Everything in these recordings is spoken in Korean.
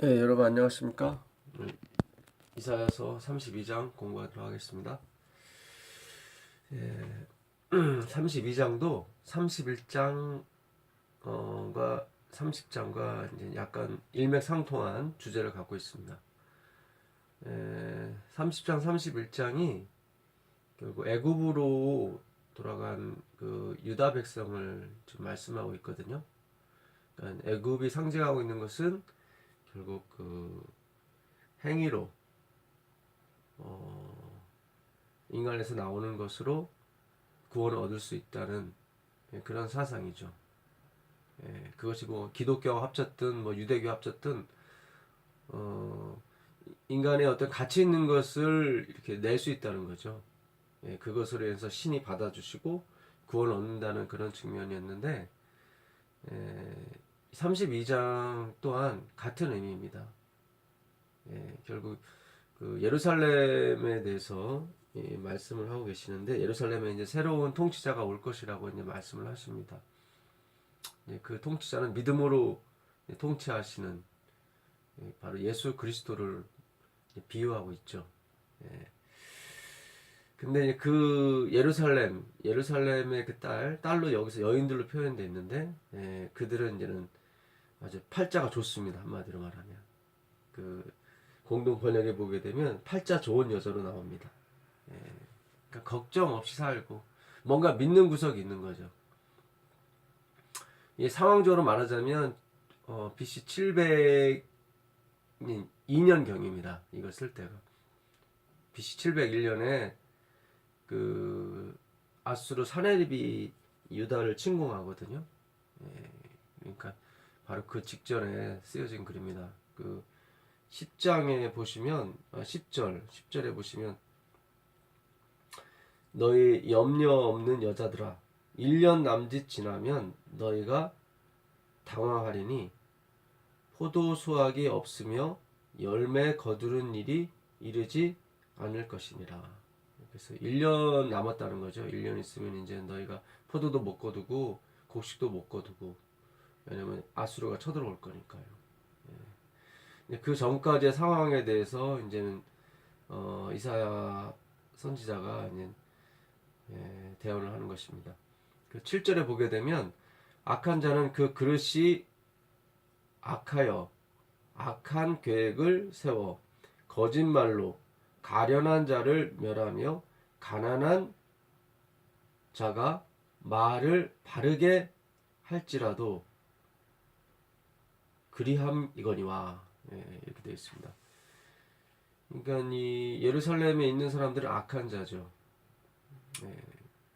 여러분 안녕하십니까? 이사야서 32장 공부하도록 하겠습니다. 32장도 31장과 30장과 이제 약간 일맥상통한 주제를 갖고 있습니다. 30장, 31장이 결국 애굽으로 돌아간 그 유다 백성을 지금 말씀하고 있거든요. 그러니까 애굽이 상징하고 있는 것은 결국 그 행위로 인간에서 나오는 것으로 구원을 얻을 수 있다는 그런 사상이죠. 그것이 뭐 기독교와 합쳤든 뭐 유대교 합쳤든 인간의 어떤 가치 있는 것을 이렇게 낼 수 있다는 거죠. 그것으로 인해서 신이 받아주시고 구원을 얻는다는 그런 측면이었는데 32장 또한 같은 의미입니다. 결국 그 예루살렘에 대해서 말씀을 하고 계시는데, 예루살렘에 이제 새로운 통치자가 올 것이라고 이제 말씀을 하십니다. 그 통치자는 믿음으로 통치하시는 바로 예수 그리스도를 비유하고 있죠. 근데 그 예루살렘의 그 딸로 여기서 여인들로 표현되어 있는데, 그들은 이제는 아주 팔자가 좋습니다. 한마디로 말하면. 그 공동 번역에 보게 되면 팔자 좋은 여자로 나옵니다. 그러니까 걱정 없이 살고 뭔가 믿는 구석이 있는 거죠. 상황적으로 말하자면 BC 702년경입니다. 이걸 쓸 때가 BC 701년에 그 아수르 사네립이 유다를 침공하거든요. 그러니까 바로 그 직전에 쓰여진 글입니다. 그 10장에 보시면 10절에 보시면 너희 염려 없는 여자들아 1년 남짓 지나면 너희가 당황하리니 포도 수확이 없으며 열매 거두는 일이 이르지 않을 것이니라. 그래서 1년 남았다는 거죠. 1년 있으면 이제 너희가 포도도 못 거두고 곡식도 못 거두고, 왜냐면 아수르가 쳐들어올 거니까요. 그 전까지의 상황에 대해서 이제는 이사야 선지자가 이제 대언을 하는 것입니다. 그 7절에 보게 되면 악한 자는 그 그릇이 악하여 악한 계획을 세워 거짓말로 가련한 자를 멸하며 가난한 자가 말을 바르게 할지라도 그리함이거니와. 이렇게 되어 있습니다. 그러니까 이 예루살렘에 있는 사람들은 악한 자죠.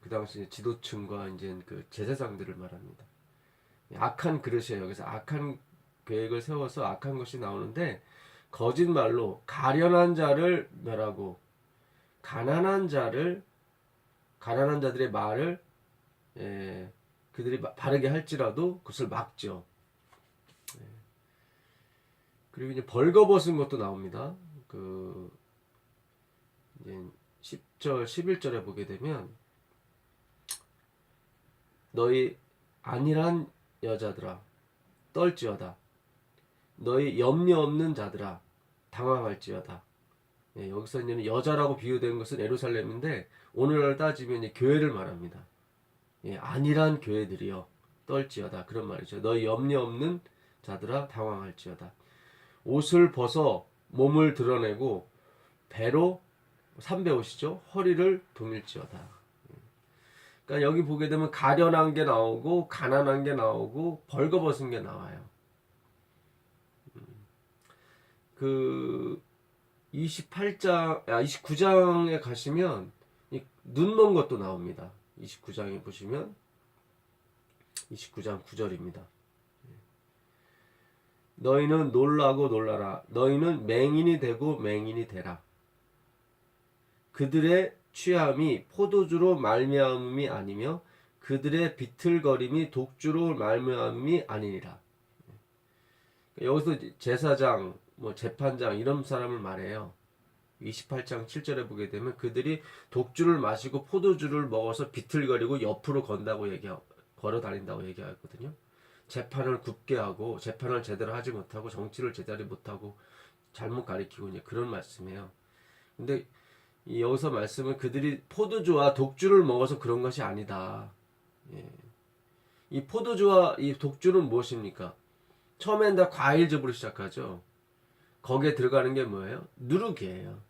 그 당시 지도층과 이제 그 제사장들을 말합니다. 악한 그릇이에요. 그래서 악한 계획을 세워서 악한 것이 나오는데, 거짓말로 가련한 자를 멸하고 가난한 자들의 말을 그들이 바르게 할지라도 그것을 막죠. 그리고 이제 벌거벗은 것도 나옵니다. 그 이제 10절, 11절에 보게 되면 너희 안일한 여자들아 떨지어다. 너희 염려 없는 자들아 당황할지어다. 여기서 이제 여자라고 비유된 것은 예루살렘인데, 오늘날 따지면 이제 교회를 말합니다. 안일한 교회들이여 떨지어다, 그런 말이죠. 너희 염려 없는 자들아 당황할지어다. 옷을 벗어 몸을 드러내고 배로 삼배옷이죠. 허리를 동일지어다. 그러니까 여기 보게 되면 가련한 게 나오고 가난한 게 나오고 벌거벗은 게 나와요. 그 29장에 가시면 눈먼 것도 나옵니다. 29장에 보시면 29장 9절입니다. 너희는 놀라고 놀라라. 너희는 맹인이 되고 맹인이 되라. 그들의 취함이 포도주로 말미암음이 아니며 그들의 비틀거림이 독주로 말미암음이 아니니라. 여기서 제사장, 재판장 이런 사람을 말해요. 28장 7절에 보게 되면 그들이 독주를 마시고 포도주를 먹어서 비틀거리고 옆으로 걸어 다닌다고 얘기하거든요. 재판을 굽게 하고 재판을 제대로 하지 못하고 정치를 제대로 못하고 잘못 가리키고 이제 그런 말씀이에요. 근데 여기서 말씀은 그들이 포도주와 독주를 먹어서 그런 것이 아니다. 예. 이 포도주와 이 독주는 무엇입니까? 처음엔 다 과일즙으로 시작하죠. 거기에 들어가는 게 뭐예요? 누룩이에요.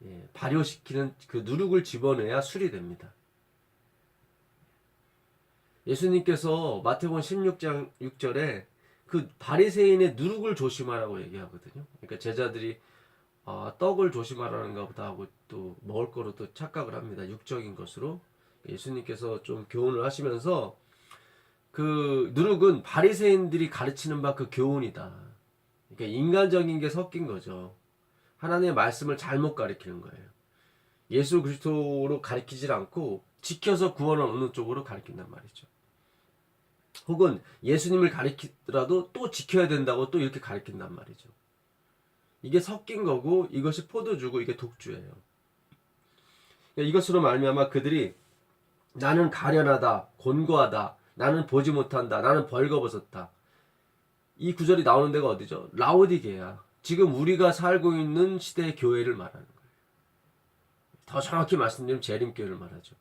예. 발효시키는 그 누룩을 집어넣어야 술이 됩니다. 예수님께서 마태복음 16장 6절에 그 바리새인의 누룩을 조심하라고 얘기하거든요. 그러니까 제자들이 떡을 조심하라는가 보다 하고 또 먹을 거로 또 착각을 합니다. 육적인 것으로. 예수님께서 좀 교훈을 하시면서 그 누룩은 바리새인들이 가르치는 바 그 교훈이다. 그러니까 인간적인 게 섞인 거죠. 하나님의 말씀을 잘못 가르치는 거예요. 예수 그리스도로 가르치질 않고 지켜서 구원을 얻는 쪽으로 가르친단 말이죠. 혹은 예수님을 가르치더라도 또 지켜야 된다고 또 이렇게 가르친단 말이죠. 이게 섞인 거고 이것이 포도주고 이게 독주예요. 이것으로 말미암아 그들이 나는 가련하다, 곤고하다, 나는 보지 못한다, 나는 벌거벗었다. 이 구절이 나오는 데가 어디죠? 라오디게야. 지금 우리가 살고 있는 시대의 교회를 말하는 거예요. 더 정확히 말씀드리면 재림교회를 말하죠.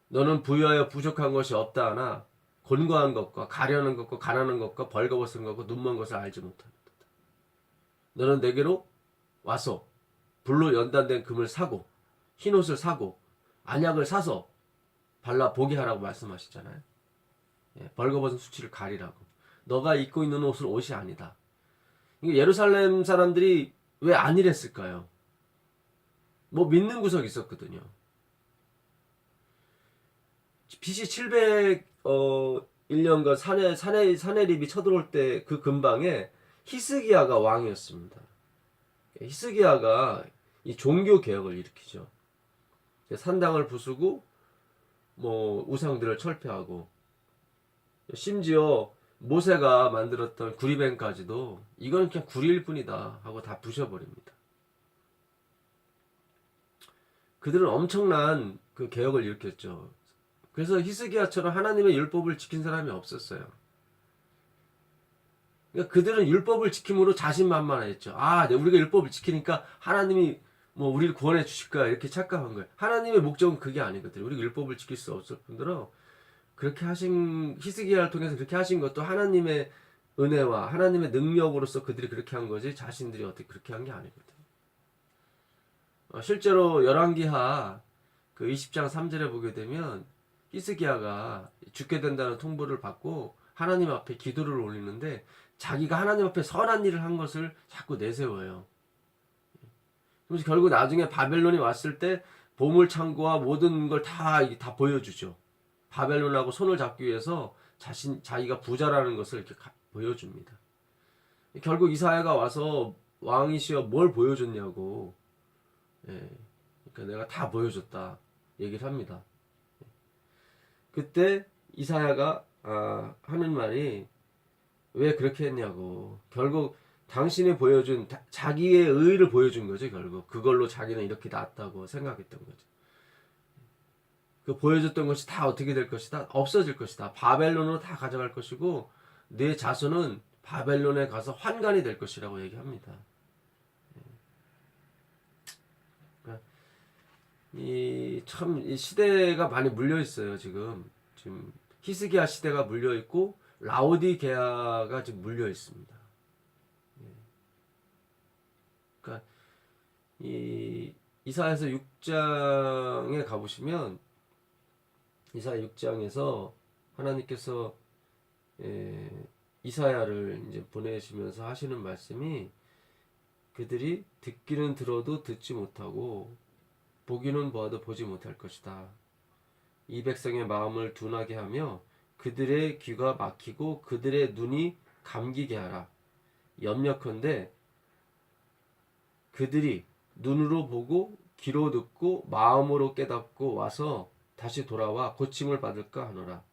너는 부유하여 부족한 것이 없다 하나 곤고한 것과 가련한 것과 가난한 것과 벌거벗은 것과 눈먼 것을 알지 못한다. 너는 내게로 와서 불로 연단된 금을 사고 흰옷을 사고 안약을 사서 발라 보게 하라고 말씀하시잖아요. 예, 벌거벗은 수치를 가리라고. 너가 입고 있는 옷은 옷이 아니다. 예루살렘 사람들이 왜 안 이랬을까요? 뭐 믿는 구석이 있었거든요. BC 701년간 사내립이 쳐들어올 때 그 근방에 히스기야가 왕이었습니다. 히스기야가 이 종교 개혁을 일으키죠. 산당을 부수고 뭐 우상들을 철폐하고 심지어 모세가 만들었던 구리뱀까지도 이건 그냥 구리일 뿐이다 하고 다 부셔버립니다. 그들은 엄청난 그 개혁을 일으켰죠. 그래서 히스기야처럼 하나님의 율법을 지킨 사람이 없었어요. 그러니까 그들은 율법을 지킴으로 자신만만했죠. 우리가 율법을 지키니까 하나님이 뭐 우리를 구원해 주실 거야 이렇게 착각한 거예요. 하나님의 목적은 그게 아니거든요. 우리가 율법을 지킬 수 없을 뿐더러 그렇게 하신 히스기야를 통해서 그렇게 하신 것도 하나님의 은혜와 하나님의 능력으로서 그들이 그렇게 한 거지 자신들이 어떻게 그렇게 한 게 아니거든요. 실제로 열왕기하 그 20장 3절에 보게 되면 히스기야가 죽게 된다는 통보를 받고 하나님 앞에 기도를 올리는데 자기가 하나님 앞에 선한 일을 한 것을 자꾸 내세워요. 그래서 결국 나중에 바벨론이 왔을 때 보물창고와 모든 걸 다 보여주죠. 바벨론하고 손을 잡기 위해서 자기가 부자라는 것을 이렇게 보여줍니다. 결국 이사야가 와서 왕이시여 뭘 보여줬냐고. 예, 그러니까 내가 다 보여줬다 얘기를 합니다. 그때 이사야가 하는 말이 왜 그렇게 했냐고. 결국 당신이 보여준 자기의 의의를 보여준 거죠. 결국 그걸로 자기는 이렇게 낫다고 생각했던 거죠. 그 보여줬던 것이 다 어떻게 될 것이다? 없어질 것이다. 바벨론으로 다 가져갈 것이고 내 자손은 바벨론에 가서 환관이 될 것이라고 얘기합니다. 이 시대가 많이 물려 있어요. 지금 히스기야 시대가 물려 있고 라오디게아가 지금 물려 있습니다. 그러니까 이 이사야서 6장에 가보시면 이사야 6장에서 하나님께서 이사야를 이제 보내시면서 하시는 말씀이 그들이 듣기는 들어도 듣지 못하고 보기는 보아도 보지 못할 것이다. 이 백성의 마음을 둔하게 하며 그들의 귀가 막히고 그들의 눈이 감기게 하라. 염려컨대 그들이 눈으로 보고 귀로 듣고 마음으로 깨닫고 와서 다시 돌아와 고침을 받을까 하노라.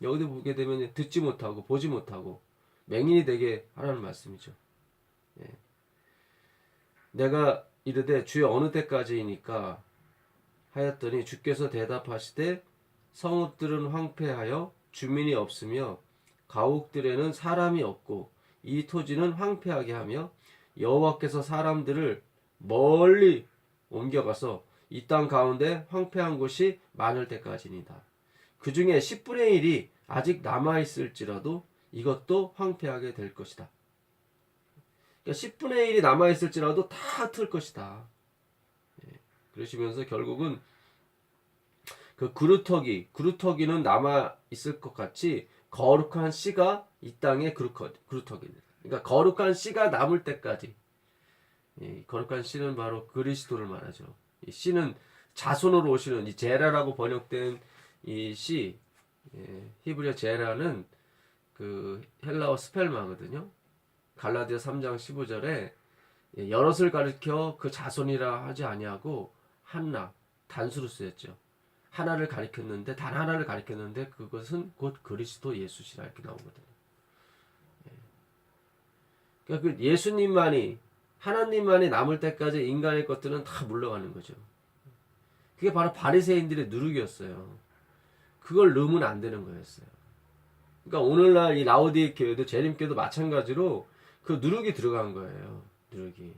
여기도 보게 되면 듣지 못하고 보지 못하고 맹인이 되게 하라는 말씀이죠. 내가 이르되 주여 어느 때까지이니까 하였더니 주께서 대답하시되 성읍들은 황폐하여 주민이 없으며 가옥들에는 사람이 없고 이 토지는 황폐하게 하며 여호와께서 사람들을 멀리 옮겨가서 이 땅 가운데 황폐한 곳이 많을 때까지니다. 그 중에 10분의 1이 아직 남아있을지라도 이것도 황폐하게 될 것이다. 그러니까 10분의 1이 남아있을지라도 다 틀 것이다. 그러시면서 결국은 그 그루터기는 남아있을 것 같이 거룩한 씨가 이 땅에 그루터기입니다. 그러니까 거룩한 씨가 남을 때까지, 거룩한 씨는 바로 그리스도를 말하죠. 이 씨는 자손으로 오시는 이 제라라고 번역된 이 씨, 히브리어 제라는 그 헬라어 스펠마거든요. 갈라디아 3장 15절에 여럿을 가리켜 그 자손이라 하지 아니하고 한나, 단수로 쓰였죠. 하나를 가리켰는데, 단 하나를 가리켰는데 그것은 곧 그리스도 예수시라 이렇게 나오거든요. 그러니까 그 예수님만이, 하나님만이 남을 때까지 인간의 것들은 다 물러가는 거죠. 그게 바로 바리새인들의 누룩이었어요. 그걸 넣으면 안 되는 거였어요. 그러니까 오늘날 이 라오디에 교회도 재림교도 마찬가지로 그 누룩이 들어간 거예요. 누룩이.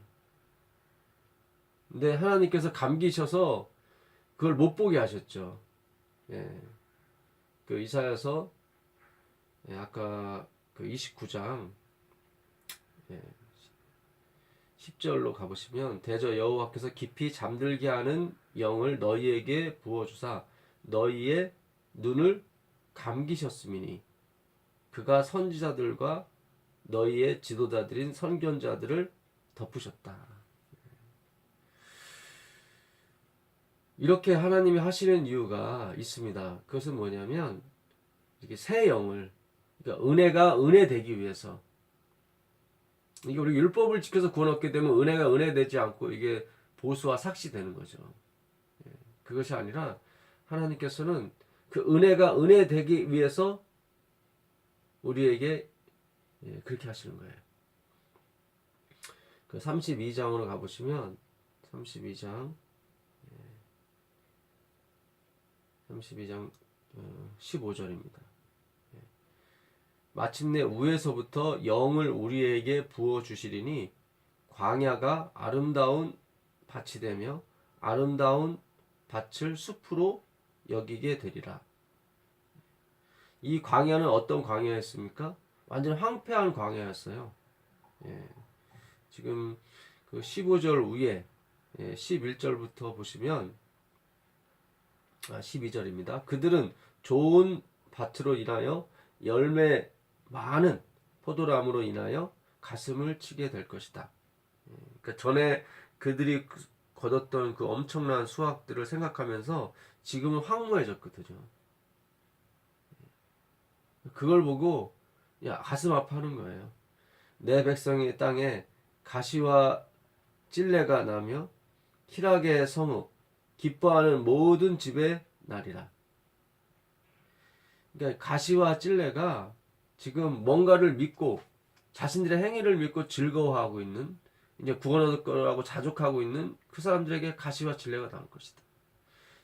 근데 하나님께서 감기셔서 그걸 못 보게 하셨죠. 그 이사야서 아까 그 29장 10절로 가보시면 대저 여호와께서 깊이 잠들게 하는 영을 너희에게 부어주사 너희의 눈을 감기셨음이니 그가 선지자들과 너희의 지도자들인 선견자들을 덮으셨다. 이렇게 하나님이 하시는 이유가 있습니다. 그것은 뭐냐면 이게 새 영을, 그러니까 은혜가 은혜 되기 위해서, 이게 우리 율법을 지켜서 구원 얻게 되면 은혜가 은혜 되지 않고 이게 보수와 삭시되는 거죠. 그것이 아니라 하나님께서는 그 은혜가 은혜 되기 위해서 우리에게 그렇게 하시는 거예요. 그 32장으로 가보시면 32장 15절입니다. 마침내 위에서부터 영을 우리에게 부어주시리니 광야가 아름다운 밭이 되며 아름다운 밭을 숲으로 여기게 되리라. 이 광야는 어떤 광야였습니까? 완전 황폐한 광야였어요. 지금 그 15절 위에 11절부터 보시면 12절입니다. 그들은 좋은 밭으로 인하여 열매 많은 포도나무로 인하여 가슴을 치게 될 것이다. 그러니까 전에 그들이 거뒀던 그 엄청난 수확들을 생각하면서 지금은 황무해졌거든요. 그걸 보고 가슴 아파하는 거예요. 내 백성의 땅에 가시와 찔레가 나며 희락의 성읍 기뻐하는 모든 집의 날이라. 그러니까 가시와 찔레가 지금 뭔가를 믿고 자신들의 행위를 믿고 즐거워하고 있는, 이제 구원 얻을 거라고 자족하고 있는 그 사람들에게 가시와 찔레가 나올 것이다.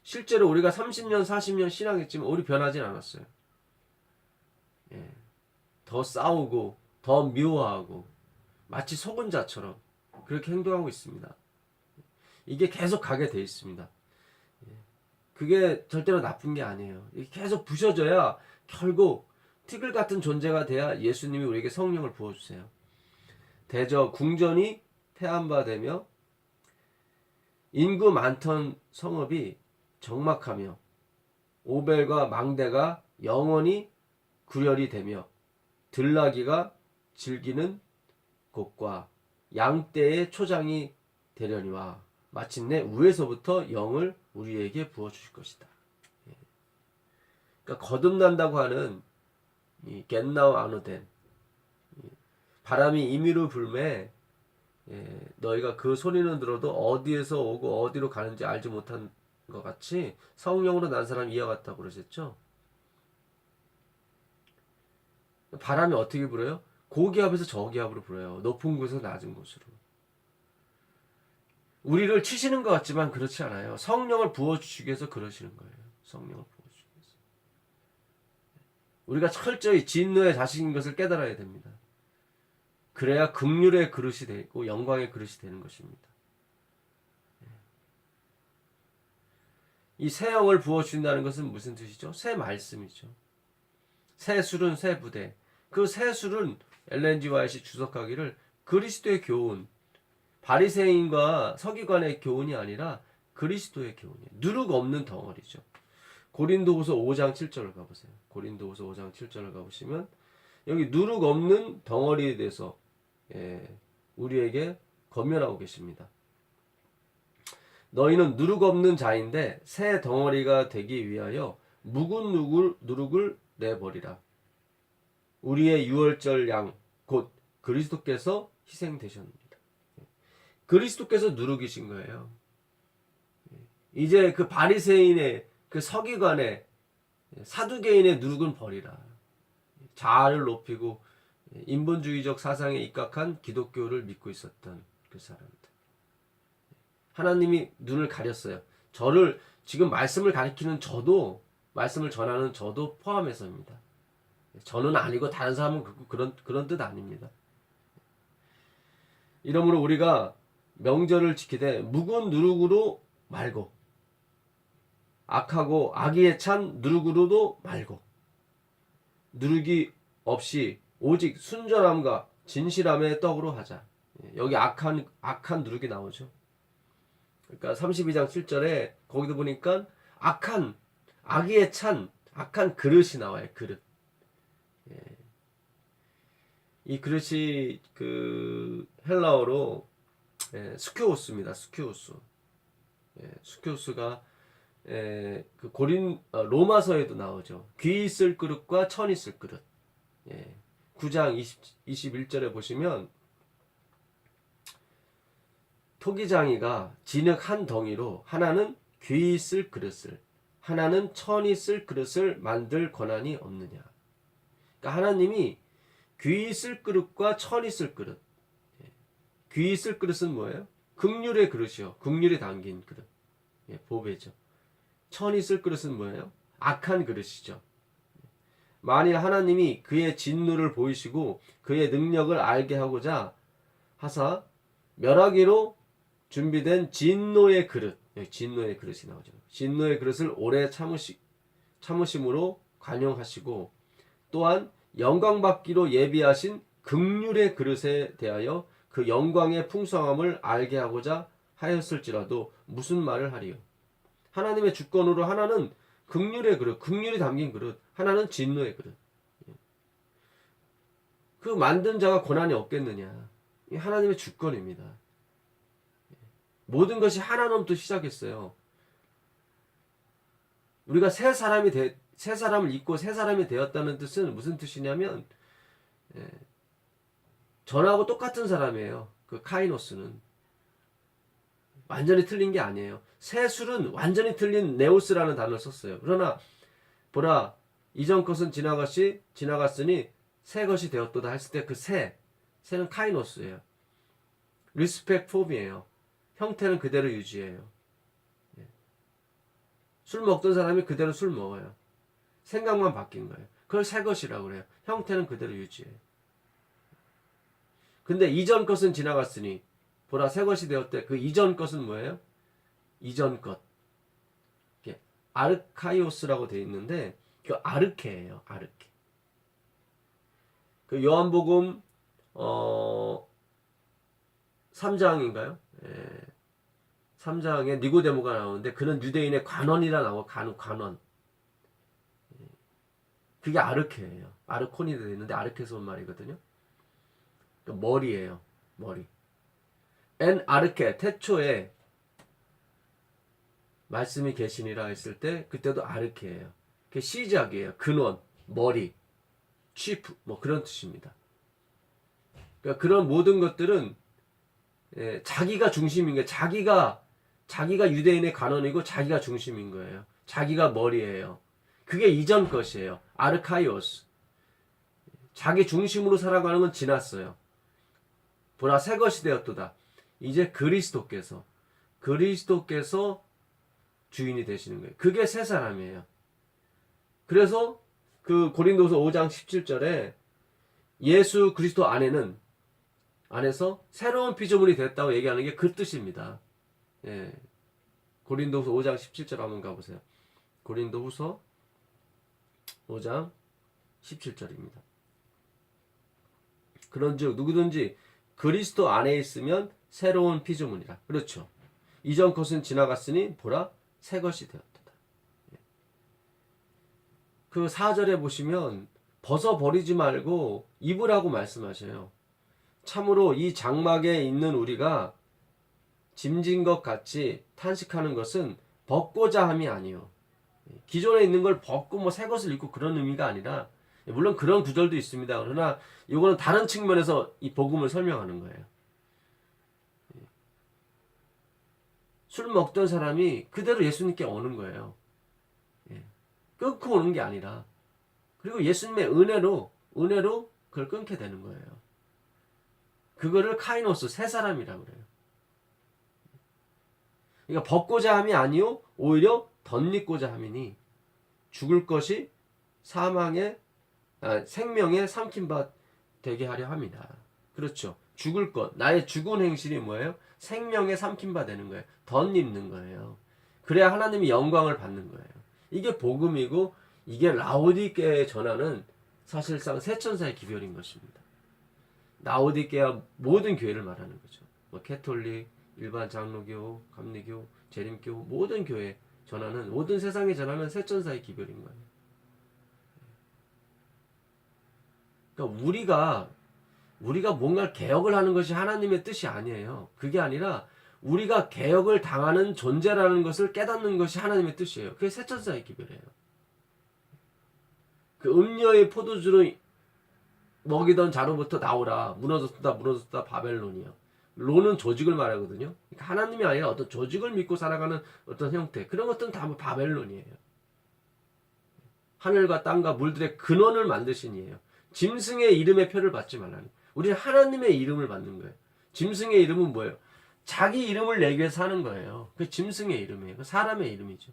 실제로 우리가 30년 40년 신앙했지만 우리 변하진 않았어요. 더 싸우고 더 미워하고 마치 속은 자처럼 그렇게 행동하고 있습니다. 이게 계속 가게 돼 있습니다. 그게 절대로 나쁜 게 아니에요. 이게 계속 부셔져야 결국 티끌 같은 존재가 돼야 예수님이 우리에게 성령을 부어주세요. 대저 궁전이 폐한바되며 인구 많던 성읍이 적막하며 오벨과 망대가 영원히 구렬이 되며 들나귀가 즐기는 곳과 양떼의 초장이 되려니와 마침내 위에서부터 영을 우리에게 부어주실 것이다. 그러니까 거듭난다고 하는 이 겟나우 아노덴, 바람이 임의로 불매 너희가 그 소리는 들어도 어디에서 오고 어디로 가는지 알지 못한 것 같이 성령으로 난 사람이 이와 같다고 그러셨죠. 바람이 어떻게 불어요? 고기압에서 저기압으로 불어요. 높은 곳에서 낮은 곳으로. 우리를 치시는 것 같지만 그렇지 않아요. 성령을 부어주시기 위해서 그러시는 거예요. 성령을 부어주시기 위해서. 우리가 철저히 진노의 자식인 것을 깨달아야 됩니다. 그래야 긍휼의 그릇이 되고 영광의 그릇이 되는 것입니다. 이 새 영을 부어주신다는 것은 무슨 뜻이죠? 새 말씀이죠. 새 술은 새 부대. 그 새 술은 엘렌 G. 화이트이 주석하기를 그리스도의 교훈, 바리새인과 서기관의 교훈이 아니라 그리스도의 교훈이에요. 누룩 없는 덩어리죠. 고린도후서 5장 7절을 가보세요. 고린도후서 5장 7절을 가보시면 여기 누룩 없는 덩어리에 대해서 우리에게 권면하고 계십니다. 너희는 누룩 없는 자인데 새 덩어리가 되기 위하여 묵은 누룩을 내버리라. 우리의 유월절 양 곧 그리스도께서 희생되셨습니다. 그리스도께서 누룩이신 거예요. 이제 그 바리새인의 그 서기관의 사두개인의 누룩은 버리라. 자아를 높이고 인본주의적 사상에 입각한 기독교를 믿고 있었던 그 사람들. 하나님이 눈을 가렸어요. 저를 지금 말씀을 가리키는 저도, 말씀을 전하는 저도 포함해서입니다. 저는 아니고 다른 사람은 그런 뜻 아닙니다. 이러므로 우리가 명절을 지키되 묵은 누룩으로 말고 악하고 악의에 찬 누룩으로도 말고 누룩이 없이 오직 순전함과 진실함의 떡으로 하자. 여기 악한 누룩이 나오죠. 그러니까 32장 7절에 거기도 보니까 악의에 찬 악한 그릇이 나와요. 그릇. 이 그릇이 그 헬라어로 스큐오스입니다. 스큐오스. 스큐오스가 그 로마서에도 나오죠. 귀 있을 그릇과 천 있을 그릇. 9장 21절에 보시면 토기장이가 진흙 한 덩이로 하나는 귀 있을 그릇을 하나는 천 있을 그릇을 만들 권한이 없느냐. 그러니까 하나님이 귀 있을 그릇과 천 있을 그릇. 귀 있을 그릇은 뭐예요? 긍휼의 그릇이요. 긍휼이 담긴 그릇. 보배죠. 천 있을 그릇은 뭐예요? 악한 그릇이죠. 만일 하나님이 그의 진노를 보이시고 그의 능력을 알게 하고자 하사 멸하기로 준비된 진노의 그릇, 진노의 그릇이 나오죠. 진노의 그릇을 오래 참으심으로 관용하시고 또한 영광받기로 예비하신 긍휼의 그릇에 대하여 그 영광의 풍성함을 알게 하고자 하였을지라도 무슨 말을 하리요? 하나님의 주권으로 하나는 긍휼의 그릇, 긍휼이 담긴 그릇, 하나는 진노의 그릇. 그 만든 자가 권한이 없겠느냐? 이 하나님의 주권입니다. 모든 것이 하나님부터 시작했어요. 우리가 새 사람을 잊고 새 사람이 되었다는 뜻은 무슨 뜻이냐면 전하고 똑같은 사람이에요. 그 카이노스는 완전히 틀린 게 아니에요. 새 술은 완전히 틀린 네오스라는 단어를 썼어요. 그러나 보라 이전 것은 지나갔으니 새 것이 되었도다 했을 때 그 새는 카이노스예요. 리스펙 폼이에요. 형태는 그대로 유지해요. 술 먹던 사람이 그대로 술 먹어요. 생각만 바뀐 거예요. 그걸 새 것이라고 그래요. 형태는 그대로 유지해요. 근데 이전 것은 지나갔으니 보라 새 것이 되었대. 그 이전 것은 뭐예요? 이전 것. 아르카이오스라고 되어 있는데 그 아르케예요. 아르케. 그 요한복음 3장인가요? 3장에 니고데모가 나오는데 그는 유대인의 관원이라 나와. 관원. 그게 아르케예요. 아르코니 되어 있는데 아르케에서 온 말이거든요. 그러니까 머리예요. 머리. 엔 아르케 태초에 말씀이 계시니라 했을 때 그때도 아르케예요. 그게 시작이에요. 근원, 머리, 치프 뭐 그런 뜻입니다. 그러니까 그런 모든 것들은 자기가 중심인 거예요. 자기가 유대인의 관원이고 자기가 중심인 거예요. 자기가 머리예요. 그게 이전 것이에요. 아르카이오스. 자기 중심으로 살아가는 건 지났어요. 보라 새 것이 되었도다. 이제 그리스도께서 주인이 되시는 거예요. 그게 새 사람이에요. 그래서 그 고린도서 5장 17절에 예수 그리스도 안에서 새로운 피조물이 됐다고 얘기하는 게 그 뜻입니다. 예. 고린도후서 5장 17절 한번 가보세요. 고린도후서 5장 17절입니다. 그런즉 누구든지 그리스도 안에 있으면 새로운 피조물이라. 그렇죠. 이전 것은 지나갔으니 보라 새 것이 되었다. 그 4절에 보시면 벗어버리지 말고 입으라고 말씀하셔요. 참으로 이 장막에 있는 우리가 짐진 것 같이 탄식하는 것은 벗고자 함이 아니요. 기존에 있는 걸 벗고 뭐 새 것을 입고 그런 의미가 아니라, 물론 그런 구절도 있습니다. 그러나 이거는 다른 측면에서 이 복음을 설명하는 거예요. 술 먹던 사람이 그대로 예수님께 오는 거예요. 끊고 오는 게 아니라, 그리고 예수님의 은혜로 그걸 끊게 되는 거예요. 그거를 카이노스, 새 사람이라고 그래요. 그러니까 벗고자 함이 아니요 오히려 덧입고자 함이니 죽을 것이 생명에 삼킨 바 되게 하려 합니다. 그렇죠. 죽을 것, 나의 죽은 행실이 뭐예요? 생명에 삼킨 바 되는 거예요. 덧입는 거예요. 그래야 하나님이 영광을 받는 거예요. 이게 복음이고, 이게 라오디게에 전하는 사실상 세천사의 기별인 것입니다. 라오디게아 모든 교회를 말하는 거죠. 뭐 캐톨릭, 일반 장로교, 감리교, 재림교, 모든 교회 전하는, 모든 세상에 전하는 세천사의 기별인 거예요. 그러니까 우리가 뭔가 개혁을 하는 것이 하나님의 뜻이 아니에요. 그게 아니라 우리가 개혁을 당하는 존재라는 것을 깨닫는 것이 하나님의 뜻이에요. 그게 세천사의 기별이에요. 그 음녀의 포도주를 먹이던 자로부터 나오라. 무너졌다 바벨론이요. 로는 조직을 말하거든요. 그러니까 하나님이 아니라 어떤 조직을 믿고 살아가는 어떤 형태, 그런 것들은 다 바벨론이에요. 하늘과 땅과 물들의 근원을 만드신 이에요. 짐승의 이름의 표를 받지 말라는. 우리는 하나님의 이름을 받는 거예요. 짐승의 이름은 뭐예요? 자기 이름을 내기 위해서 사는 거예요. 그 짐승의 이름이에요. 그 사람의 이름이죠.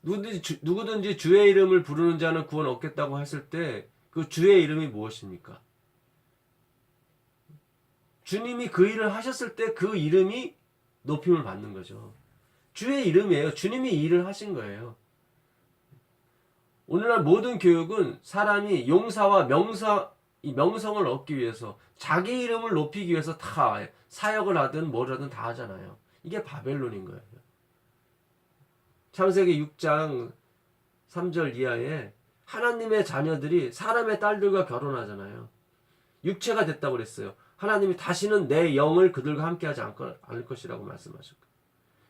누구든지 주의 이름을 부르는 자는 구원 얻겠다고 했을 때 그 주의 이름이 무엇입니까? 주님이 그 일을 하셨을 때 그 이름이 높임을 받는 거죠. 주의 이름이에요. 주님이 이 일을 하신 거예요. 오늘날 모든 교육은 사람이 용사와 이 명성을 얻기 위해서, 자기 이름을 높이기 위해서 다 사역을 하든 뭘 하든 다 하잖아요. 이게 바벨론인 거예요. 창세기 6장 3절 이하에 하나님의 자녀들이 사람의 딸들과 결혼하잖아요. 육체가 됐다고 그랬어요. 하나님이 다시는 내 영을 그들과 함께하지 않을 것이라고 말씀하셨고,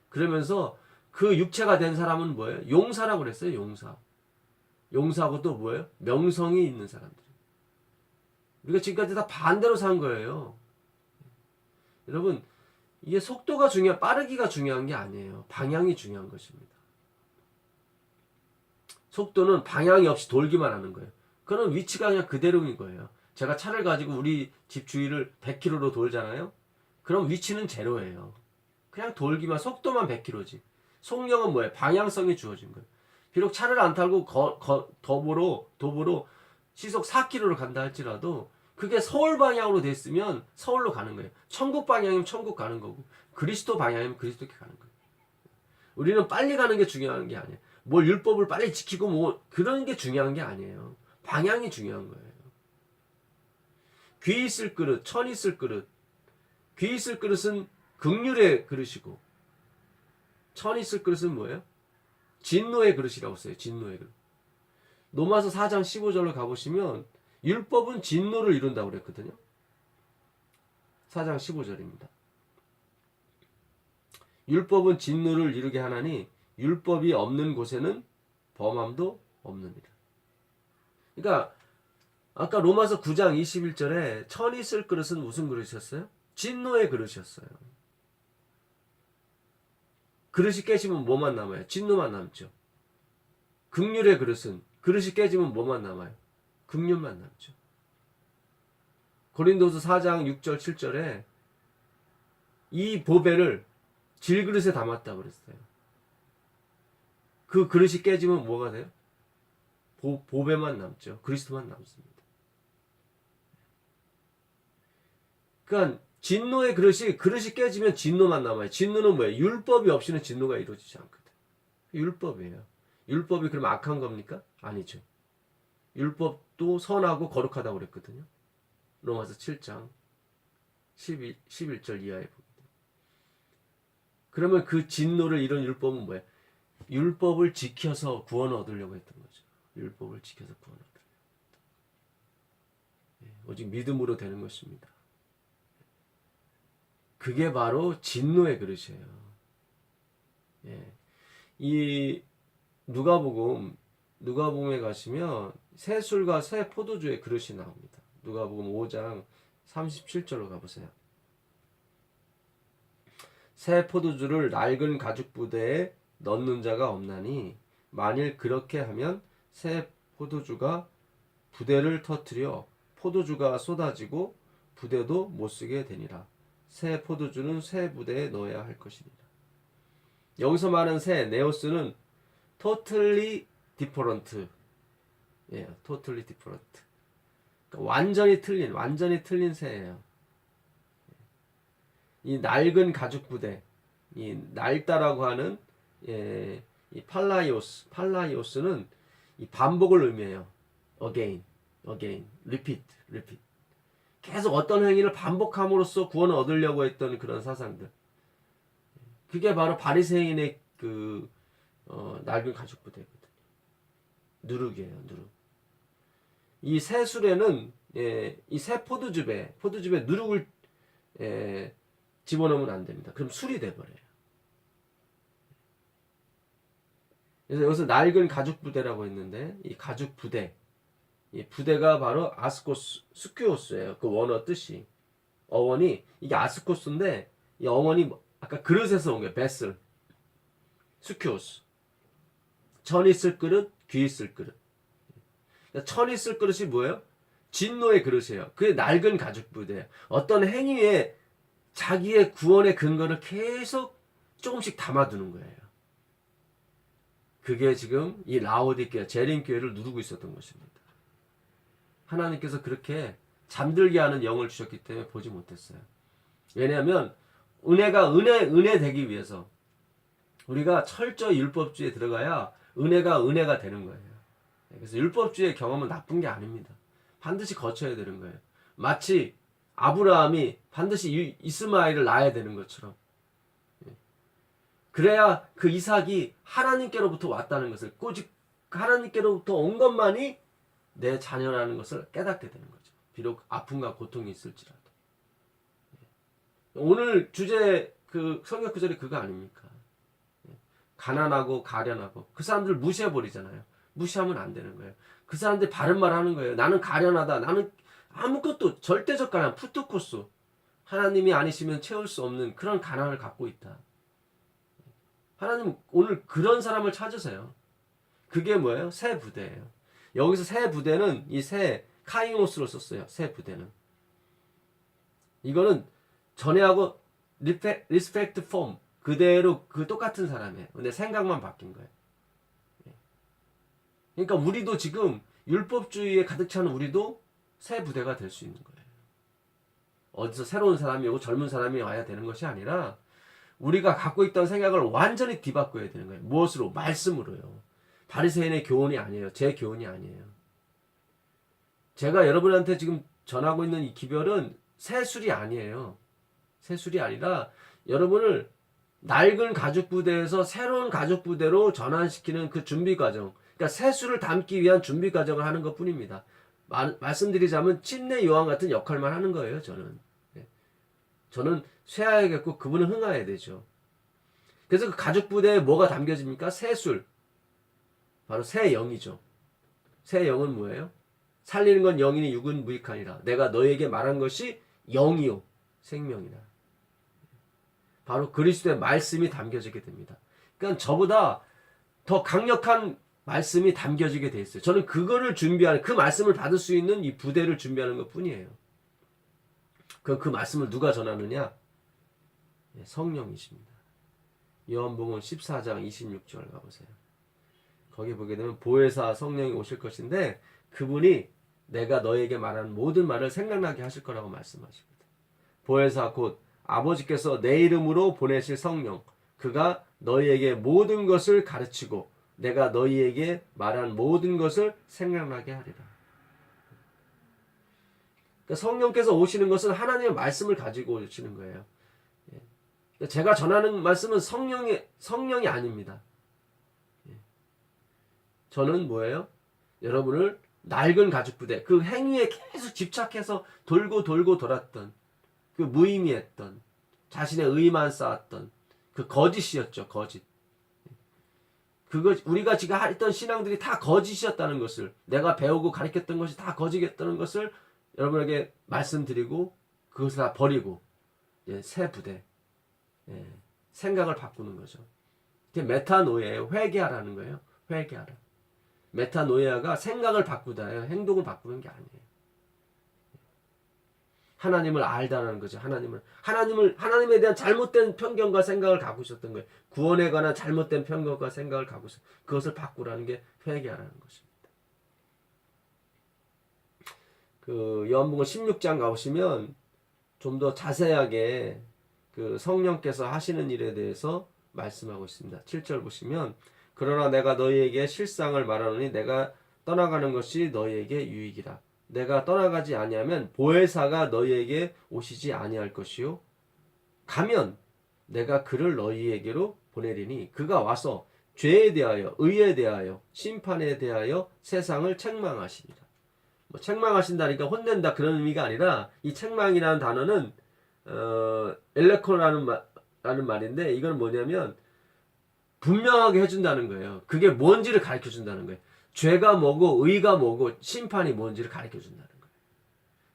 그러면서 그 육체가 된 사람은 뭐예요? 용사라고 그랬어요. 용사하고 또 뭐예요? 명성이 있는 사람들. 우리가 지금까지 다 반대로 산 거예요. 여러분, 이게 속도가 빠르기가 중요한 게 아니에요. 방향이 중요한 것입니다. 속도는 방향이 없이 돌기만 하는 거예요. 그건 위치가 그냥 그대로인 거예요. 제가 차를 가지고 우리 집 주위를 100km로 돌잖아요. 그럼 위치는 제로예요. 그냥 돌기만, 속도만 100km지. 속력은 뭐예요? 방향성이 주어진 거예요. 비록 차를 안 타고 도보로 시속 4km로 간다 할지라도 그게 서울 방향으로 됐으면 서울로 가는 거예요. 천국 방향이면 천국 가는 거고, 그리스도 방향이면 그리스도께 가는 거예요. 우리는 빨리 가는 게 중요한 게 아니에요. 뭘 율법을 빨리 지키고 뭐 그런 게 중요한 게 아니에요. 방향이 중요한 거예요. 귀 있을 그릇, 천 있을 그릇. 귀 있을 그릇은 긍휼의 그릇이고, 천 있을 그릇은 뭐예요? 진노의 그릇이라고 써요. 진노의 그릇. 로마서 4장 15절로 가보시면 율법은 진노를 이룬다고 그랬거든요. 4장 15절입니다. 율법은 진노를 이루게 하나니 율법이 없는 곳에는 범함도 없느니라. 그러니까 아까 로마서 9장 21절에 천이 쓸 그릇은 무슨 그릇이었어요? 진노의 그릇이었어요. 그릇이 깨지면 뭐만 남아요? 진노만 남죠. 긍휼의 그릇이 깨지면 뭐만 남아요? 긍휼만 남죠. 고린도서 4장 6절 7절에 이 보배를 질그릇에 담았다고 그랬어요. 그 그릇이 깨지면 뭐가 돼요? 보배만 남죠. 그리스도만 남습니다. 그러니까 진노의 그릇이 깨지면 진노만 남아요. 진노는 뭐예요? 율법이 없이는 진노가 이루어지지 않거든. 율법이에요. 율법이 그럼 악한 겁니까? 아니죠. 율법도 선하고 거룩하다고 그랬거든요. 로마서 7장 11절 이하에 보게 돼요. 그러면 그 진노를 이룬 율법은 뭐예요? 율법을 지켜서 구원을 얻으려고 했던 거죠. 율법을 지켜서 구원을 얻으려고 했던 거죠. 오직 믿음으로 되는 것입니다. 그게 바로 진노의 그릇이에요. 예. 이 누가복음에 가시면 새 술과 새 포도주의 그릇이 나옵니다. 누가복음 5장 37절로 가보세요. 새 포도주를 낡은 가죽 부대에 넣는 자가 없나니 만일 그렇게 하면 새 포도주가 부대를 터뜨려 포도주가 쏟아지고 부대도 못 쓰게 되니라. 새 포도주는 새 부대에 넣어야 할 것이니라. 여기서 말하는 새 네오스는 totally different. 예, totally different. 그러니까 완전히 틀린 새예요. 이 낡은 가죽 부대, 이 낡다라고 하는 이 팔라이오스는 이 반복을 의미해요. again, repeat. 계속 어떤 행위를 반복함으로써 구원을 얻으려고 했던 그런 사상들. 그게 바로 바리새인의 그 낡은 가죽 부대거든요. 누룩이에요, 누룩. 이 새 술에는 이 새 포도즙에 누룩을 집어넣으면 안 됩니다. 그럼 술이 돼버려요. 그래서 여기서 낡은 가죽 부대라고 했는데 이 가죽 부대, 이 부대가 바로 스큐오스예요. 그 원어 뜻이 어원이 이게 아스코스인데 이 어원이 아까 그릇에서 온 거예요. 베슬, 스큐오스. 천 있을 그릇, 귀 있을 그릇. 천 있을 그릇이 뭐예요? 진노의 그릇이에요. 그게 낡은 가죽 부대예요. 어떤 행위에 자기의 구원의 근거를 계속 조금씩 담아두는 거예요. 그게 지금 이 라오디게아 재림교회를 누르고 있었던 것입니다. 하나님께서 그렇게 잠들게 하는 영을 주셨기 때문에 보지 못했어요. 왜냐하면 은혜 되기 위해서 우리가 철저히 율법주의에 들어가야 은혜가 되는 거예요. 그래서 율법주의의 경험은 나쁜 게 아닙니다. 반드시 거쳐야 되는 거예요. 마치 아브라함이 반드시 이스마엘을 낳아야 되는 것처럼. 그래야 그 이삭이 하나님께로부터 왔다는 것을 오직 하나님께로부터 온 것만이 내 자녀라는 것을 깨닫게 되는 거죠. 비록 아픔과 고통이 있을지라도. 오늘 주제 그 성경 구절이 그거 아닙니까? 가난하고 가련하고 그 사람들 무시해버리잖아요. 무시하면 안 되는 거예요. 그 사람들이 바른 말 하는 거예요. 나는 가련하다. 나는 아무것도 절대적 가난, 푸트코스. 하나님이 아니시면 채울 수 없는 그런 가난을 갖고 있다. 하나님 오늘 그런 사람을 찾으세요. 그게 뭐예요? 새 부대예요. 여기서 새 부대는 이 새 카이노스로 썼어요. 새 부대는. 이거는 전에하고 리스펙트 폼 그대로 그 똑같은 사람이에요. 근데 생각만 바뀐 거예요. 그러니까 우리도 지금 율법주의에 가득 차는 우리도 새 부대가 될 수 있는 거예요. 어디서 새로운 사람이 오고 젊은 사람이 와야 되는 것이 아니라 우리가 갖고 있던 생각을 완전히 뒤바꿔야 되는 거예요. 무엇으로? 말씀으로요. 바리새인의 교훈이 아니에요. 제 교훈이 아니에요. 제가 여러분한테 지금 전하고 있는 이 기별은 새 술이 아니에요. 새 술이 아니라 여러분을 낡은 가죽 부대에서 새로운 가죽 부대로 전환시키는 그 준비 과정. 그러니까 새 술을 담기 위한 준비 과정을 하는 것 뿐입니다. 말씀드리자면 침례 요한 같은 역할만 하는 거예요. 저는 쇠하야겠고 그분은 흥하야 되죠. 그래서 그 가죽 부대에 뭐가 담겨집니까? 새 술. 바로 새 영이죠. 새 영은 뭐예요? 살리는 건 영이니 육은 무익하니라. 내가 너에게 말한 것이 영이요 생명이라. 바로 그리스도의 말씀이 담겨지게 됩니다. 그러니까 저보다 더 강력한 말씀이 담겨지게 돼 있어요. 저는 그거를 준비하는, 그 말씀을 받을 수 있는 이 부대를 준비하는 것 뿐이에요. 그럼 그 말씀을 누가 전하느냐? 성령이십니다. 요한복음 14장 26절 가보세요. 거기 보게 되면 보혜사 성령이 오실 것인데 그분이 내가 너에게 말하는 모든 말을 생각나게 하실 거라고 말씀하십니다. 보혜사 곧 아버지께서 내 이름으로 보내실 성령, 그가 너희에게 모든 것을 가르치고 내가 너희에게 말한 모든 것을 생각나게 하리라. 그러니까 성령께서 오시는 것은 하나님의 말씀을 가지고 오시는 거예요. 그러니까 제가 전하는 말씀은 성령이 아닙니다. 저는 뭐예요? 여러분을 낡은 가죽 부대, 그 행위에 계속 집착해서 돌고 돌고 돌았던, 그 무의미했던, 자신의 의만 쌓았던 그 거짓이었죠. 거짓. 그거 우리가 지금 했던 신앙들이 다 거짓이었다는 것을, 내가 배우고 가르쳤던 것이 다 거짓이었다는 것을 여러분에게 말씀드리고 그것을 다 버리고 새 부대, 생각을 바꾸는 거죠. 그게 메타노예요. 회개하라는 거예요. 회개하라. 메타노이아가 생각을 바꾸다예요. 행동을 바꾸는 게 아니에요. 하나님을 알다라는 거죠. 하나님에 대한 잘못된 편견과 생각을 갖고 있었던 거예요. 구원에 관한 잘못된 편견과 생각을 갖고 있었어요. 그것을 바꾸라는 게 회개하라는 것입니다. 그 요한복음 16장 가보시면 좀 더 자세하게 그 성령께서 하시는 일에 대해서 말씀하고 있습니다. 7절 보시면 그러나 내가 너희에게 실상을 말하노니 내가 떠나가는 것이 너희에게 유익이라. 내가 떠나가지 아니하면 보혜사가 너희에게 오시지 아니할 것이요 가면 내가 그를 너희에게로 보내리니 그가 와서 죄에 대하여 의에 대하여 심판에 대하여 세상을 책망하시리라. 뭐 책망하신다니까 혼낸다 그런 의미가 아니라 이 책망이라는 단어는 엘레코라는 말인데 이건 뭐냐면 분명하게 해준다는 거예요. 그게 뭔지를 가르쳐 준다는 거예요. 죄가 뭐고 의가 뭐고 심판이 뭔지를 가르쳐 준다는 거예요.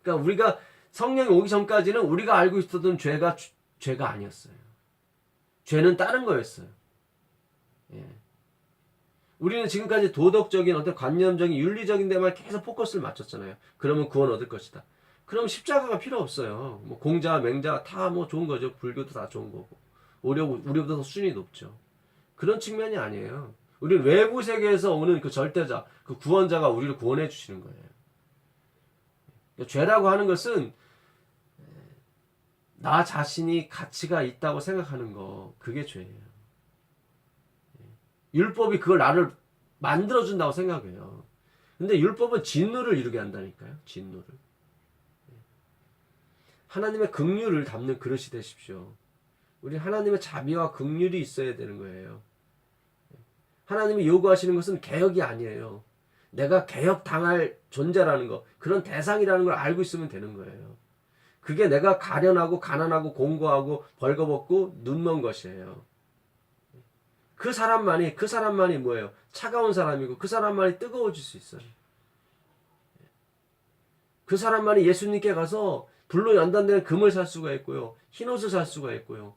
그러니까 우리가 성령이 오기 전까지는 우리가 알고 있었던 죄가 아니었어요. 죄는 다른 거였어요. 예. 우리는 지금까지 도덕적인 어떤 관념적인 윤리적인 데만 계속 포커스를 맞췄잖아요. 그러면 구원 얻을 것이다. 그럼 십자가가 필요 없어요. 뭐 공자, 맹자 다 뭐 좋은 거죠. 불교도 다 좋은 거고. 우리보다 더 수준이 높죠. 그런 측면이 아니에요. 우리는 외부 세계에서 오는 그 절대자, 그 구원자가 우리를 구원해 주시는 거예요. 그러니까 죄라고 하는 것은 나 자신이 가치가 있다고 생각하는 거, 그게 죄예요. 율법이 그걸 나를 만들어준다고 생각해요. 근데 율법은 진노를 이루게 한다니까요. 진노를. 하나님의 긍휼을 담는 그릇이 되십시오. 우리 하나님의 자비와 긍휼이 있어야 되는 거예요. 하나님이 요구하시는 것은 개혁이 아니에요. 내가 개혁당할 존재라는 거, 그런 대상이라는 걸 알고 있으면 되는 거예요. 그게 내가 가련하고 가난하고 공고하고 벌거벗고 눈먼 것이에요. 그 사람만이 뭐예요? 차가운 사람이고 그 사람만이 뜨거워질 수 있어요. 그 사람만이 예수님께 가서 불로 연단된 금을 살 수가 있고요. 흰옷을 살 수가 있고요.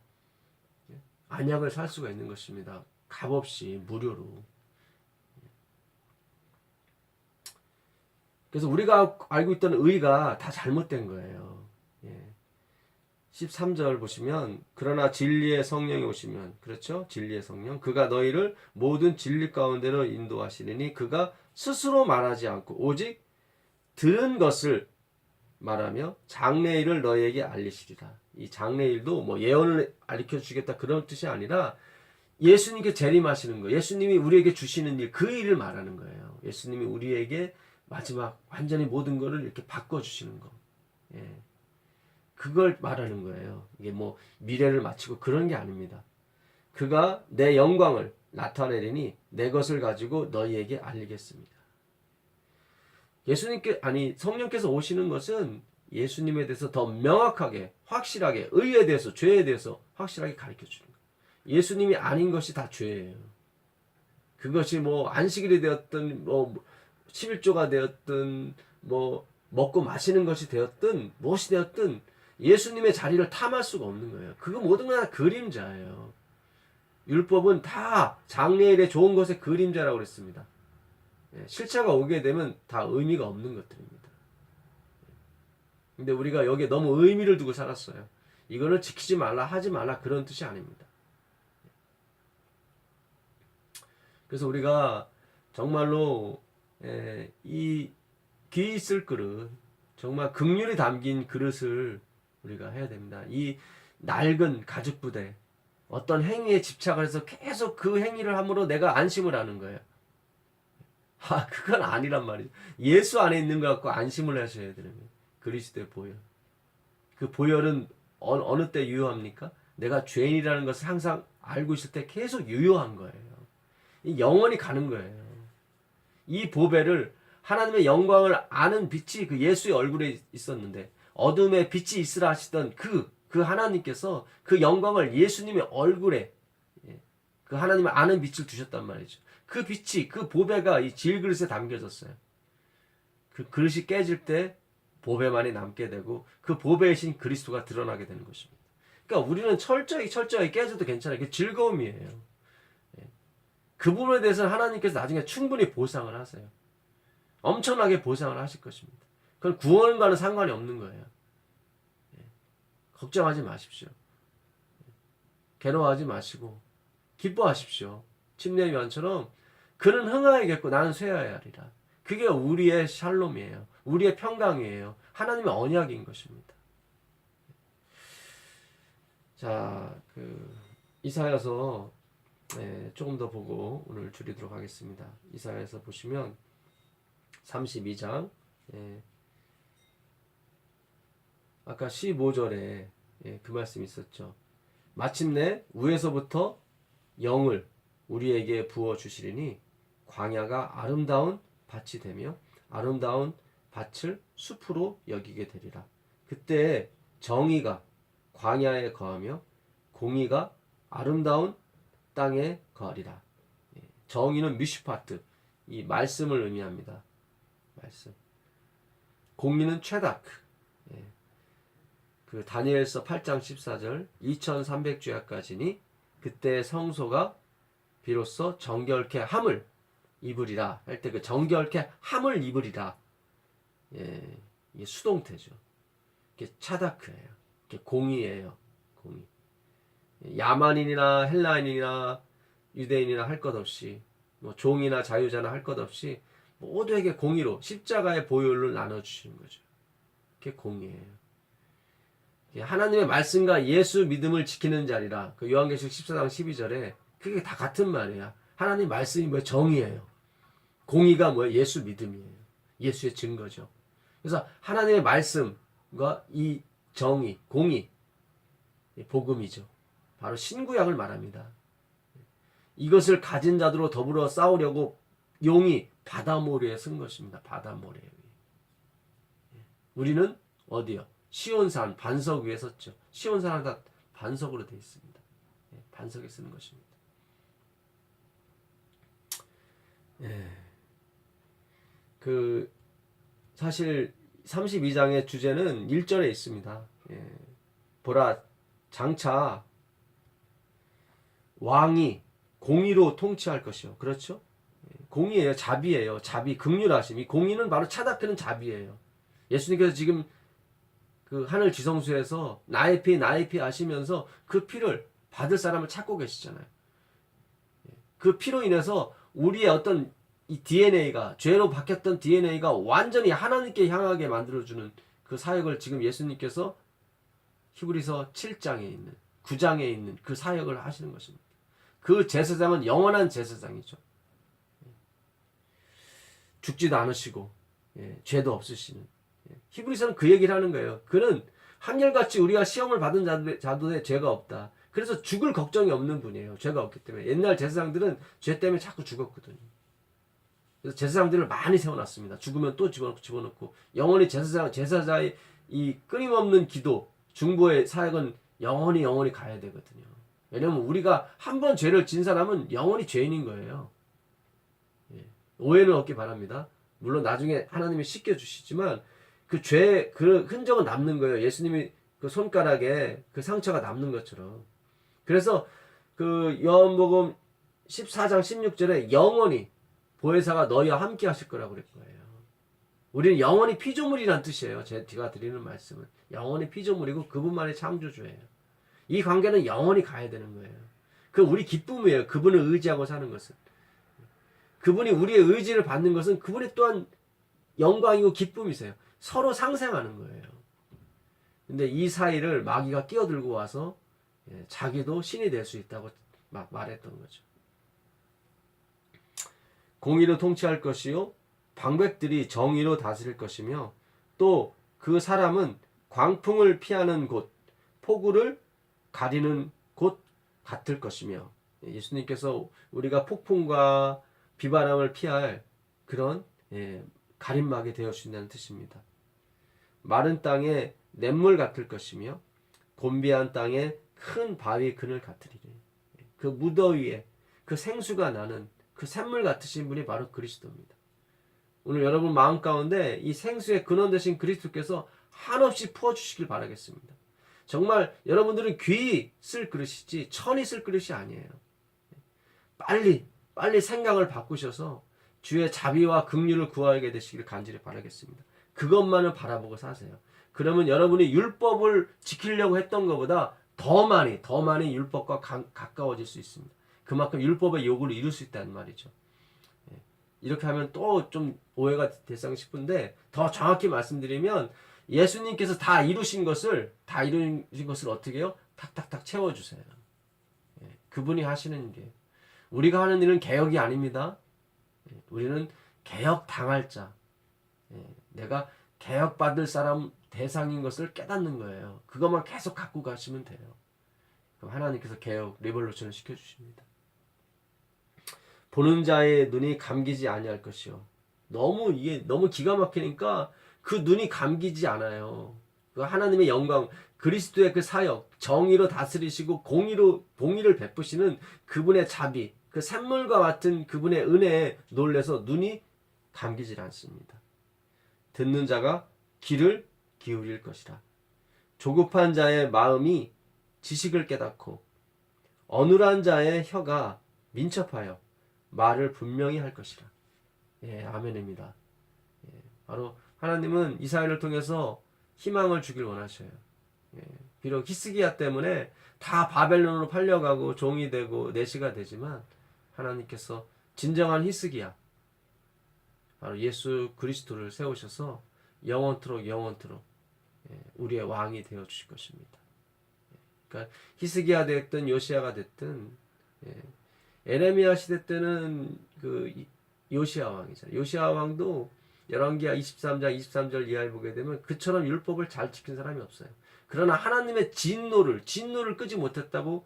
안약을 살 수가 있는 것입니다. 값없이 무료로. 그래서 우리가 알고 있던 의가 다 잘못된 거예요. 13절 보시면 그러나 진리의 성령이 오시면, 그렇죠? 진리의 성령, 그가 너희를 모든 진리 가운데로 인도하시리니 그가 스스로 말하지 않고 오직 들은 것을 말하며 장래일을 너희에게 알리시리라. 이 장래일도 뭐 예언을 가르쳐 주겠다 그런 뜻이 아니라 예수님께 재림하시는 거예요. 예수님이 우리에게 주시는 일, 그 일을 말하는 거예요. 예수님이 우리에게 마지막 완전히 모든 것을 이렇게 바꿔주시는 거. 그걸 말하는 거예요. 이게 뭐 미래를 마치고 그런 게 아닙니다. 그가 내 영광을 나타내리니 내 것을 가지고 너희에게 알리겠습니다. 성령께서 오시는 것은 예수님에 대해서 더 명확하게, 확실하게, 의에 대해서, 죄에 대해서 확실하게 가르쳐 주는 거예요. 예수님이 아닌 것이 다 죄예요. 그것이 뭐 안식일이 되었든, 뭐 11조가 되었든, 뭐 먹고 마시는 것이 되었든, 무엇이 되었든 예수님의 자리를 탐할 수가 없는 거예요. 그거 모든 건 다 그림자예요. 율법은 다 장래일의 좋은 것의 그림자라고 그랬습니다. 실체가 오게 되면 다 의미가 없는 것들입니다. 근데 우리가 여기에 너무 의미를 두고 살았어요. 이거를 지키지 말라, 하지 말라, 그런 뜻이 아닙니다. 그래서 우리가 정말로 이 귀 있을 그릇, 정말 긍휼이 담긴 그릇을 우리가 해야 됩니다. 이 낡은 가죽 부대, 어떤 행위에 집착을 해서 계속 그 행위를 함으로 내가 안심을 하는 거예요. 그건 아니란 말이에요. 예수 안에 있는 것 갖고 안심을 하셔야 되는 거예요. 그리스도의 보혈. 그 보혈은 어느 때 유효합니까? 내가 죄인이라는 것을 항상 알고 있을 때 계속 유효한 거예요. 영원히 가는 거예요. 이 보배를 하나님의 영광을 아는 빛이 그 예수의 얼굴에 있었는데 어둠에 빛이 있으라 하시던 그 하나님께서 그 영광을 예수님의 얼굴에 그 하나님을 아는 빛을 두셨단 말이죠. 그 빛이 그 보배가 이 질그릇에 담겨졌어요. 그 그릇이 깨질 때 보배만이 남게 되고 그 보배이신 그리스도가 드러나게 되는 것입니다. 그러니까 우리는 철저히 깨져도 괜찮아요. 그게 즐거움이에요. 그 부분에 대해서는 하나님께서 나중에 충분히 보상을 하세요. 엄청나게 보상을 하실 것입니다. 그건 구원과는 상관이 없는 거예요. 걱정하지 마십시오. 괴로워하지 마시고 기뻐하십시오. 침례 요한처럼 그는 흥하여겠고 나는 쇠하여하리라. 그게 우리의 샬롬이에요. 우리의 평강이에요. 하나님의 언약인 것입니다. 자, 이사야서 조금 더 보고 오늘 줄이도록 하겠습니다. 이사야서 보시면 32장 아까 15절에 그 말씀이 있었죠. 마침내 위에서부터 영을 우리에게 부어주시리니 광야가 아름다운 밭이 되며 아름다운 밭을 숲으로 여기게 되리라. 그때 정의가 광야에 거하며 공의가 아름다운 땅에 거하리라. 정의는 미슈파트, 이 말씀을 의미합니다. 말씀. 공의는 최다크. 그 다니엘서 8장 14절 2300주야까지니 그때 성소가 비로소 정결케 함을 입으리라 할 때 그 정결케 함을 입으리라. 이게 수동태죠. 이게 차다크예요. 이게 공의예요. 공의. 야만인이나 헬라인이나 유대인이나 할 것 없이 뭐 종이나 자유자나 할 것 없이 모두에게 공의로 십자가의 보혈을 나눠주시는 거죠. 그게 공의예요. 하나님의 말씀과 예수 믿음을 지키는 자리라. 그 요한계시록 14장 12절에 그게 다 같은 말이야. 하나님 말씀이 뭐예요? 정의예요. 공의가 뭐예요? 예수 믿음이에요. 예수의 증거죠. 그래서 하나님의 말씀과 이 정의, 공의, 복음이죠. 바로 신구약을 말합니다. 이것을 가진 자들로 더불어 싸우려고 용이 바다모래에 쓴 것입니다. 바다모래 위에. 우리는 어디요? 시온산 반석 위에 섰죠. 시온산은 다 반석으로 되어 있습니다. 반석에 쓰는 것입니다. 사실 32장의 주제는 1절에 있습니다. 보라, 장차 왕이 공의로 통치할 것이요. 그렇죠? 공의예요. 자비예요. 자비, 긍휼하심. 이 공의는 바로 차다크는 자비예요. 예수님께서 지금 그 하늘 지성소에서 나의 피 하시면서 그 피를 받을 사람을 찾고 계시잖아요. 그 피로 인해서 우리의 어떤 이 DNA가 죄로 바뀌었던 DNA가 완전히 하나님께 향하게 만들어주는 그 사역을 지금 예수님께서 히브리서 7장에 있는 9장에 있는 그 사역을 하시는 것입니다. 그 제사장은 영원한 제사장이죠. 죽지도 않으시고 죄도 없으시는 히브리서는 그 얘기를 하는 거예요. 그는 한결같이 우리가 시험을 받은 자도에 죄가 없다. 그래서 죽을 걱정이 없는 분이에요. 죄가 없기 때문에. 옛날 제사장들은 죄 때문에 자꾸 죽었거든요. 그래서 제사장들을 많이 세워놨습니다. 죽으면 또 집어넣고 영원히 제사자의 이 끊임없는 기도, 중보의 사역은 영원히 가야 되거든요. 왜냐하면 우리가 한 번 죄를 진 사람은 영원히 죄인인 거예요. 오해는 없기 바랍니다. 물론 나중에 하나님이 씻겨주시지만 그 죄, 그 흔적은 남는 거예요. 예수님이 그 손가락에 그 상처가 남는 것처럼. 그래서 그 요한복음 14장 16절에 영원히 보혜사가 너희와 함께 하실 거라고 그럴 거예요. 우리는 영원히 피조물이란 뜻이에요. 제가 드리는 말씀은. 영원히 피조물이고 그분만의 창조주예요. 이 관계는 영원히 가야 되는 거예요. 그 우리 기쁨이에요. 그분을 의지하고 사는 것은. 그분이 우리의 의지를 받는 것은 그분이 또한 영광이고 기쁨이세요. 서로 상생하는 거예요. 근데 이 사이를 마귀가 끼어들고 와서 자기도 신이 될 수 있다고 막 말했던 거죠. 공의로 통치할 것이요 방백들이 정의로 다스릴 것이며 또 그 사람은 광풍을 피하는 곳 폭우를 가리는 곳 같을 것이며 예수님께서 우리가 폭풍과 비바람을 피할 그런 가림막이 되어주신다는 뜻입니다. 마른 땅에 냇물 같을 것이며 곤비한 땅에 큰 바위 그늘 같으리니 그 무더위에 그 생수가 나는 그 샘물 같으신 분이 바로 그리스도입니다. 오늘 여러분 마음 가운데 이 생수의 근원 되신 그리스도께서 한없이 부어주시길 바라겠습니다. 정말 여러분들은 귀 쓸 그릇이지 천이 쓸 그릇이 아니에요. 빨리 생각을 바꾸셔서 주의 자비와 긍휼을 구하게 되시길 간절히 바라겠습니다. 그것만을 바라보고 사세요. 그러면 여러분이 율법을 지키려고 했던 것보다 더 많이 율법과 가까워질 수 있습니다. 그만큼 율법의 요구를 이룰 수 있다는 말이죠. 이렇게 하면 또 좀 오해가 될까 싶은데 더 정확히 말씀드리면 예수님께서 다 이루신 것을 어떻게 해요? 탁탁탁 채워주세요. 그분이 하시는 게 우리가 하는 일은 개혁이 아닙니다. 우리는 개혁 당할 자, 내가 개혁받을 사람 대상인 것을 깨닫는 거예요. 그것만 계속 갖고 가시면 돼요. 그럼 하나님께서 개혁 리볼루션을 시켜주십니다. 보는 자의 눈이 감기지 아니할 것이요. 이게 너무 기가 막히니까 그 눈이 감기지 않아요. 그 하나님의 영광, 그리스도의 그 사역, 정의로 다스리시고 공의를 베푸시는 그분의 자비, 그 샘물과 같은 그분의 은혜에 놀래서 눈이 감기질 않습니다. 듣는 자가 귀를 기울일 것이라. 조급한 자의 마음이 지식을 깨닫고 어눌한 자의 혀가 민첩하여 말을 분명히 할 것이라. 아멘입니다. 바로 하나님은 이스라엘을 통해서 희망을 주길 원하셔요. 비록 히스기야 때문에 다 바벨론으로 팔려가고 종이 되고 내시가 되지만 하나님께서 진정한 히스기야 바로 예수 그리스도를 세우셔서 영원토록 우리의 왕이 되어 주실 것입니다. 그러니까 히스기야 됐든 요시야가 됐든 에레미야 시대 때는 그 요시야 왕이잖아요. 요시야 왕도 열왕기하 23장 23절 이하에 보게 되면 그처럼 율법을 잘 지킨 사람이 없어요. 그러나 하나님의 진노를 끄지 못했다고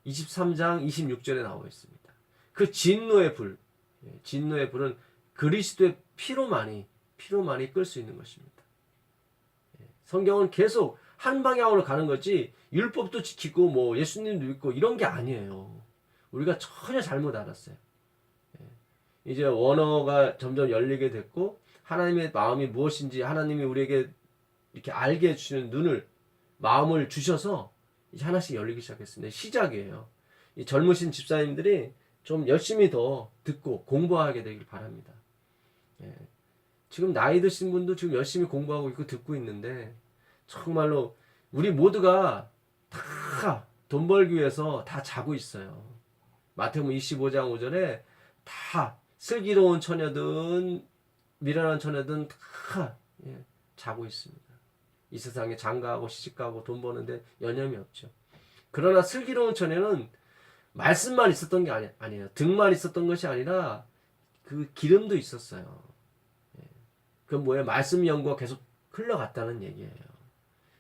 23장 26절에 나와 있습니다. 그 진노의 불은 그리스도의 피로만이 끌 수 있는 것입니다. 성경은 계속 한 방향으로 가는 거지 율법도 지키고 예수님도 믿고 이런 게 아니에요. 우리가 전혀 잘못 알았어요. 이제 원어가 점점 열리게 됐고 하나님의 마음이 무엇인지 하나님이 우리에게 이렇게 알게 해주시는 마음을 주셔서 이제 하나씩 열리기 시작했습니다. 시작이에요. 이 젊으신 집사님들이 좀 열심히 더 듣고 공부하게 되길 바랍니다. 지금 나이 드신 분도 지금 열심히 공부하고 있고 듣고 있는데 정말로 우리 모두가 다 돈 벌기 위해서 다 자고 있어요. 마태복음 25장 5절에 다 슬기로운 처녀든 미련한 처녀든 다 자고 있습니다. 이 세상에 장가하고 시집가고 돈 버는데 여념이 없죠. 그러나 슬기로운 처녀는 말씀만 있었던 게 아니에요. 등만 있었던 것이 아니라 그 기름도 있었어요. 그건 뭐예요? 말씀 연구가 계속 흘러갔다는 얘기예요.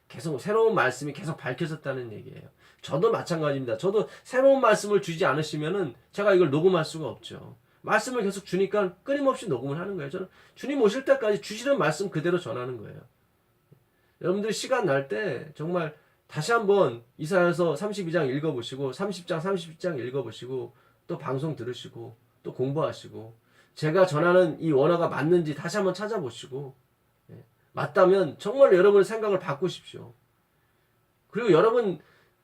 계속 새로운 말씀이 계속 밝혀졌다는 얘기예요. 저도 마찬가지입니다. 저도 새로운 말씀을 주지 않으시면은 제가 이걸 녹음할 수가 없죠. 말씀을 계속 주니까 끊임없이 녹음을 하는 거예요. 저는 주님 오실 때까지 주시는 말씀 그대로 전하는 거예요. 여러분들 시간 날 때 정말 다시 한번 이사야서 32장 읽어보시고 30장 31장 읽어보시고 또 방송 들으시고 또 공부하시고 제가 전하는 이 원어가 맞는지 다시 한번 찾아보시고 맞다면 정말 여러분의 생각을 바꾸십시오. 그리고 여러분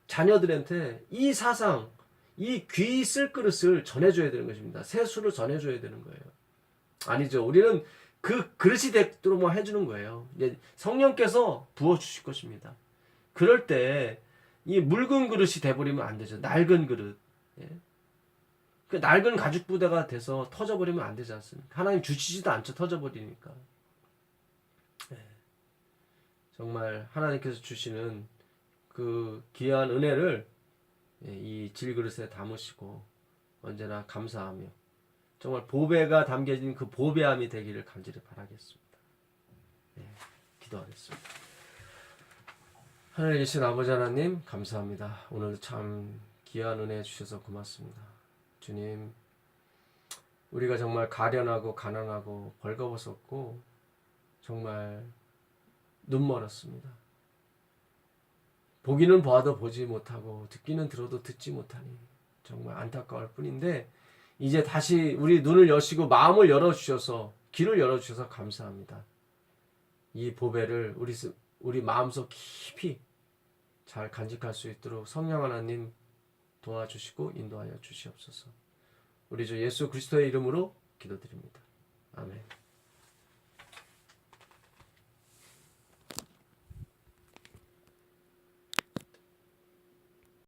자녀들한테 이 사상, 이 귀 쓸 그릇을 전해줘야 되는 것입니다. 세수를 전해줘야 되는 거예요. 아니죠. 우리는 그 그릇이 되도록 해주는 거예요. 이제 성령께서 부어주실 것입니다. 그럴 때 이 묽은 그릇이 돼버리면 안 되죠. 낡은 그릇. 그 낡은 가죽 부대가 돼서 터져버리면 안 되지 않습니까? 하나님 주시지도 않죠. 터져버리니까. 정말 하나님께서 주시는 그 귀한 은혜를 이 질그릇에 담으시고 언제나 감사하며 정말 보배가 담겨진 그 보배함이 되기를 간절히 바라겠습니다. 기도하겠습니다. 하늘에 계신 아버지 하나님 감사합니다. 오늘도 참 귀한 은혜 주셔서 고맙습니다. 주님, 우리가 정말 가련하고 가난하고 벌거벗었고 정말 눈멀었습니다. 보기는 봐도 보지 못하고 듣기는 들어도 듣지 못하니 정말 안타까울 뿐인데 이제 다시 우리 눈을 여시고 마음을 열어주셔서 길을 열어주셔서 감사합니다. 이 보배를 우리 마음속 깊이 잘 간직할 수 있도록 성령 하나님 도와주시고 인도하여 주시옵소서. 우리 주 예수 그리스도의 이름으로 기도드립니다. 아멘.